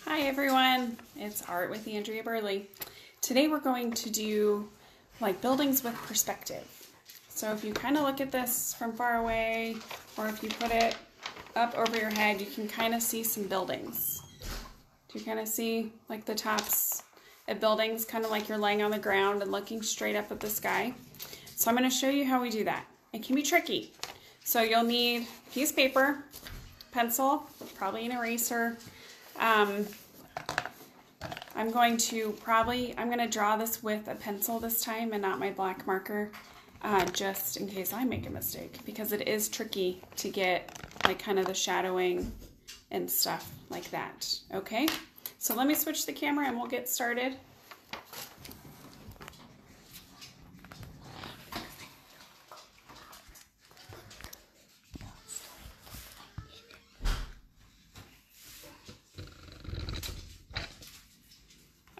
Hi everyone, it's Art with Andrea Burley. Today we're going to do like buildings with perspective. So if you kind of look at this from far away, or if you put it up over your head, you can kind of see some buildings. Do you kind of see like the tops of buildings, kind of like you're laying on the ground and looking straight up at the sky? So I'm going to show you how we do that. It can be tricky. So you'll need a piece of paper, pencil, probably an eraser. I'm going to draw this with a pencil this time and not my black marker, just in case I make a mistake, because it is tricky to get like kind of the shadowing and stuff like that. Okay, so let me switch the camera and we'll get started.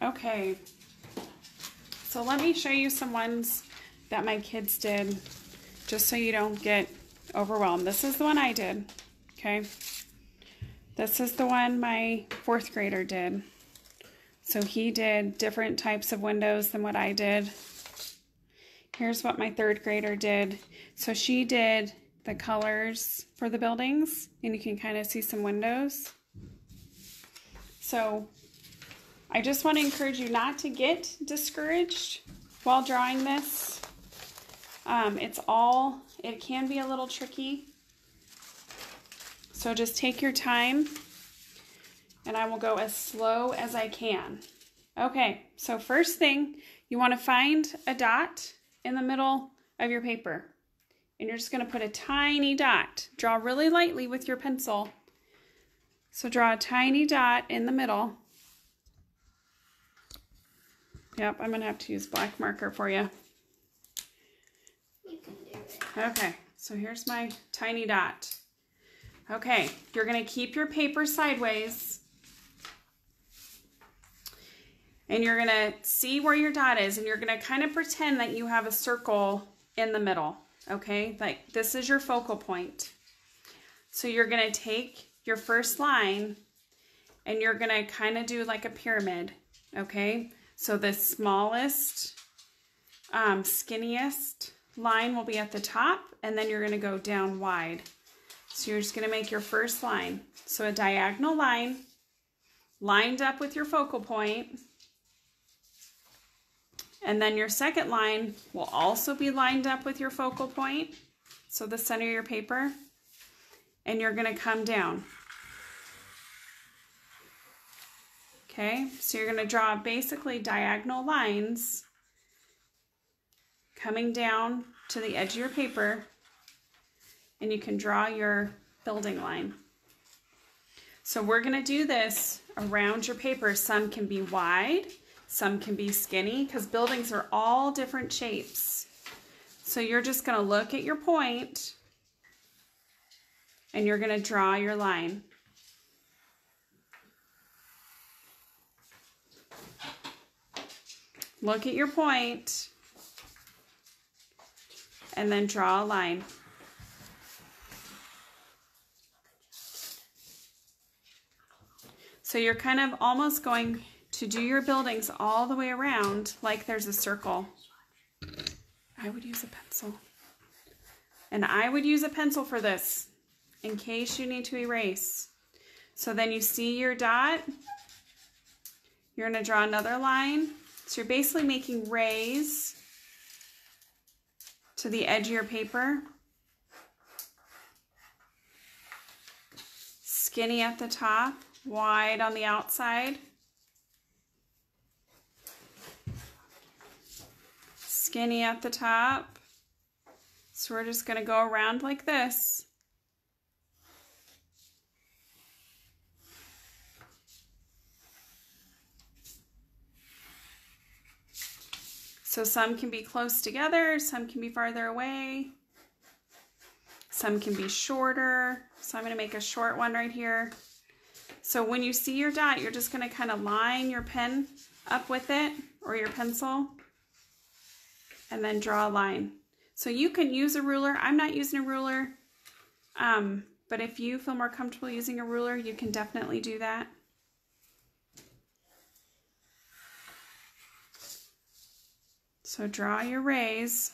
Okay, so let me show you some ones that my kids did, just so you don't get overwhelmed. This is the one I did, okay? This is the one my fourth grader did. So he did different types of windows than what I did. Here's what my third grader did. So she did the colors for the buildings, and you can kind of see some windows. So I just want to encourage you not to get discouraged while drawing this. It can be a little tricky. So just take your time, and I will go as slow as I can. Okay, so first thing, you want to find a dot in the middle of your paper. And you're just going to put a tiny dot. Draw really lightly with your pencil. So draw a tiny dot in the middle. Yep, I'm going to have to use black marker for you. You can do it. Okay, so here's my tiny dot. Okay, you're going to keep your paper sideways. And you're going to see where your dot is, and you're going to kind of pretend that you have a circle in the middle. Okay, like this is your focal point. So you're going to take your first line, and you're going to kind of do like a pyramid. Okay, so the smallest, skinniest line will be at the top, and then you're going to go down wide. So you're just going to make your first line. So a diagonal line lined up with your focal point. And then your second line will also be lined up with your focal point. So the center of your paper. And you're going to come down. Okay, so you're going to draw basically diagonal lines coming down to the edge of your paper, and you can draw your building line. So we're going to do this around your paper. Some can be wide, some can be skinny, because buildings are all different shapes. So you're just going to look at your point, and you're going to draw your line. Look at your point, and then draw a line. So you're kind of almost going to do your buildings all the way around like there's a circle. I would use a pencil. And I would use a pencil for this in case you need to erase. So then you see your dot. You're going to draw another line. So you're basically making rays to the edge of your paper. Skinny at the top, wide on the outside. Skinny at the top. So we're just going to go around like this. So some can be close together, some can be farther away, some can be shorter. So I'm going to make a short one right here. So when you see your dot, you're just going to kind of line your pen up with it, or your pencil, and then draw a line. So you can use a ruler. I'm not using a ruler, but if you feel more comfortable using a ruler, you can definitely do that. So draw your rays.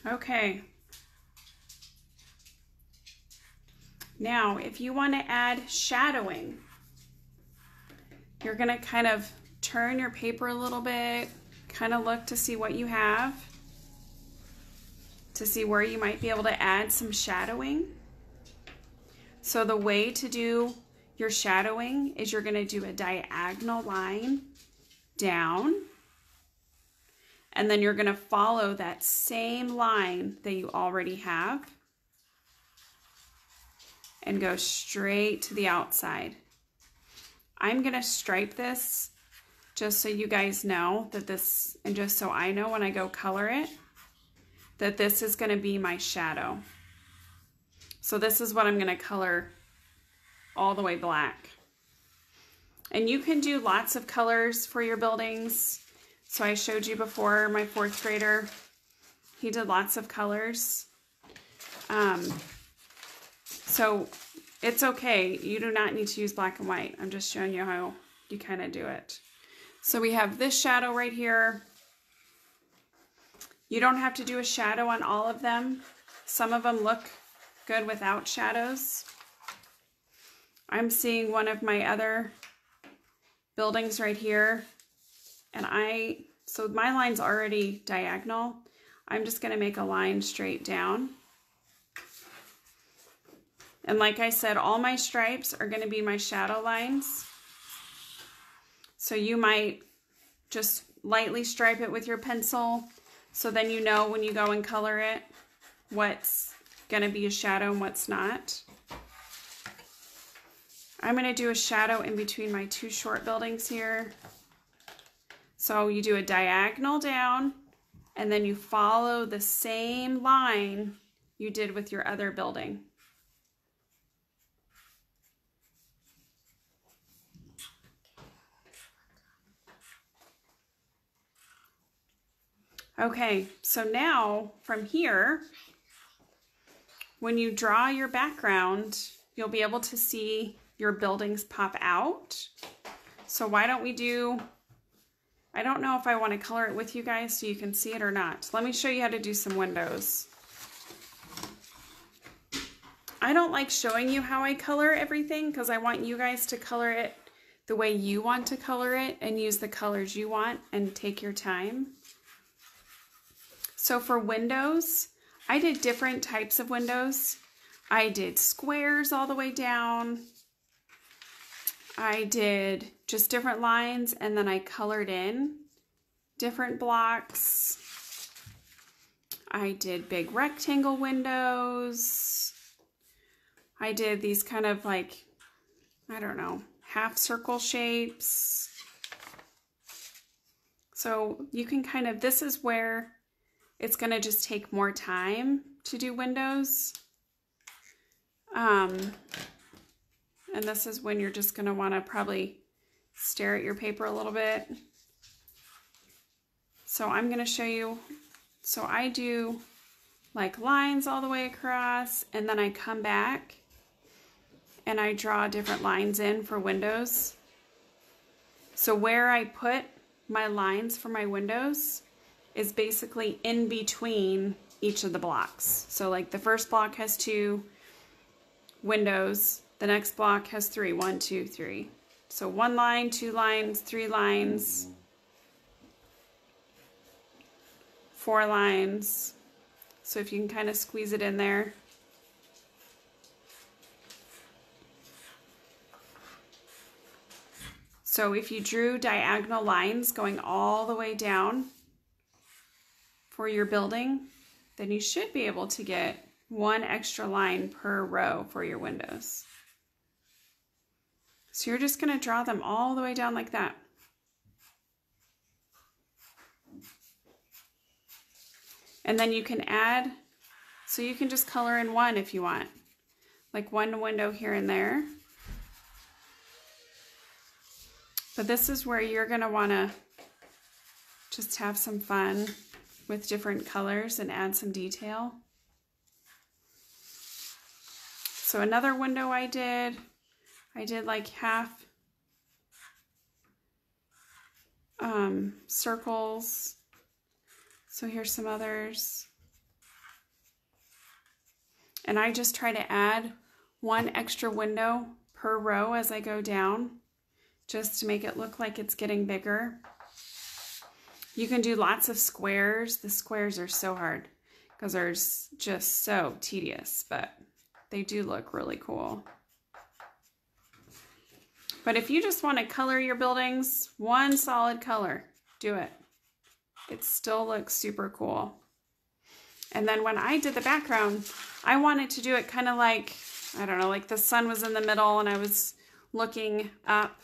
Okay. Now, if you want to add shadowing, you're going to kind of turn your paper a little bit, kind of look to see what you have, to see where you might be able to add some shadowing. So the way to do your shadowing is you're going to do a diagonal line down, and then you're going to follow that same line that you already have and go straight to the outside. I'm going to stripe this just so you guys know that this, and just so I know when I go color it, that this is going to be my shadow. So this is what I'm going to color all the way black. And you can do lots of colors for your buildings. So I showed you before, my 4th grader, he did lots of colors. So it's okay. You do not need to use black and white. I'm just showing you how you kind of do it. So we have this shadow right here. You don't have to do a shadow on all of them. Some of them look good without shadows. I'm seeing one of my other buildings right here, and so my line's already diagonal. I'm just going to make a line straight down. And like I said, all my stripes are going to be my shadow lines. So you might just lightly stripe it with your pencil, so then you know when you go and color it what's going to be a shadow and what's not. I'm going to do a shadow in between my 2 short buildings here. So you do a diagonal down, and then you follow the same line you did with your other building. Okay, so now from here, when you draw your background, you'll be able to see your buildings pop out. So why don't we do, I don't know if I want to color it with you guys so you can see it or not. Let me show you how to do some windows. I don't like showing you how I color everything because I want you guys to color it the way you want to color it and use the colors you want and take your time. So for windows, I did different types of windows. I did squares all the way down. I did just different lines, and then I colored in different blocks. I did big rectangle windows. I did these kind of like, I don't know, half circle shapes. So you can kind of, this is where it's going to just take more time to do windows. And this is when you're just going to want to probably stare at your paper a little bit. So I'm going to show you, so I do like lines all the way across, and then I come back and I draw different lines in for windows. So where I put my lines for my windows is basically in between each of the blocks. So like the first block has 2 windows, the next block has 3, 1, 2, 3. So 1 line, 2 lines, 3 lines, 4 lines. So if you can kind of squeeze it in there. So if you drew diagonal lines going all the way down for your building, then you should be able to get 1 extra line per row for your windows. So you're just going to draw them all the way down like that. And then you can add, so you can just color in 1 if you want, like 1 window here and there. But this is where you're going to want to just have some fun with different colors and add some detail. So another window I did like half circles. So here's some others. And I just try to add one extra window per row as I go down, just to make it look like it's getting bigger. You can do lots of squares. The squares are so hard because they're just so tedious, but they do look really cool. But if you just want to color your buildings one solid color, do it. It still looks super cool. And then when I did the background, I wanted to do it kind of like, I don't know, like the sun was in the middle and I was looking up.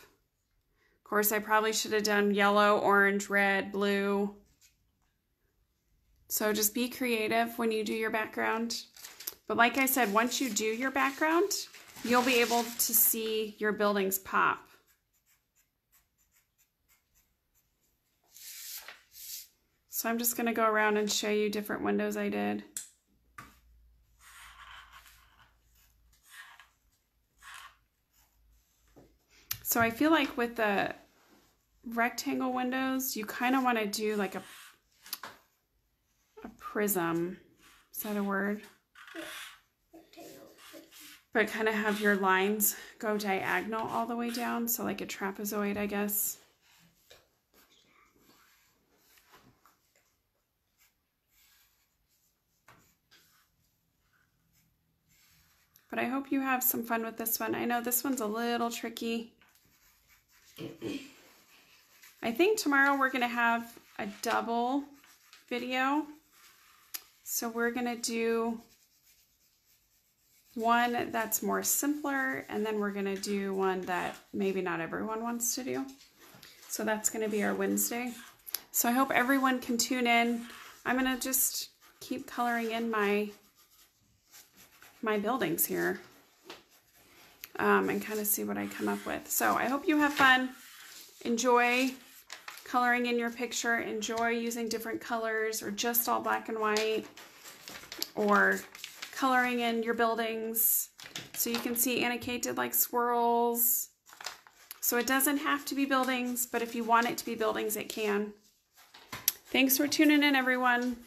Of course, I probably should have done yellow, orange, red, blue. So just be creative when you do your background. But like I said, once you do your background, you'll be able to see your buildings pop. So I'm just going to go around and show you different windows I did. So I feel like with the rectangle windows, you kind of want to do like a prism. Is that a word? But kind of have your lines go diagonal all the way down. So like a trapezoid, I guess. But I hope you have some fun with this one. I know this one's a little tricky. I think tomorrow we're going to have a double video. So we're going to do one that's more simpler, and then we're going to do one that maybe not everyone wants to do. So that's going to be our Wednesday. So I hope everyone can tune in. I'm going to just keep coloring in my buildings here and kind of see what I come up with. So I hope you have fun. Enjoy coloring in your picture. Enjoy using different colors or just all black and white, or coloring in your buildings. So you can see Anna Kate did like swirls. So it doesn't have to be buildings, but if you want it to be buildings, it can. Thanks for tuning in, everyone.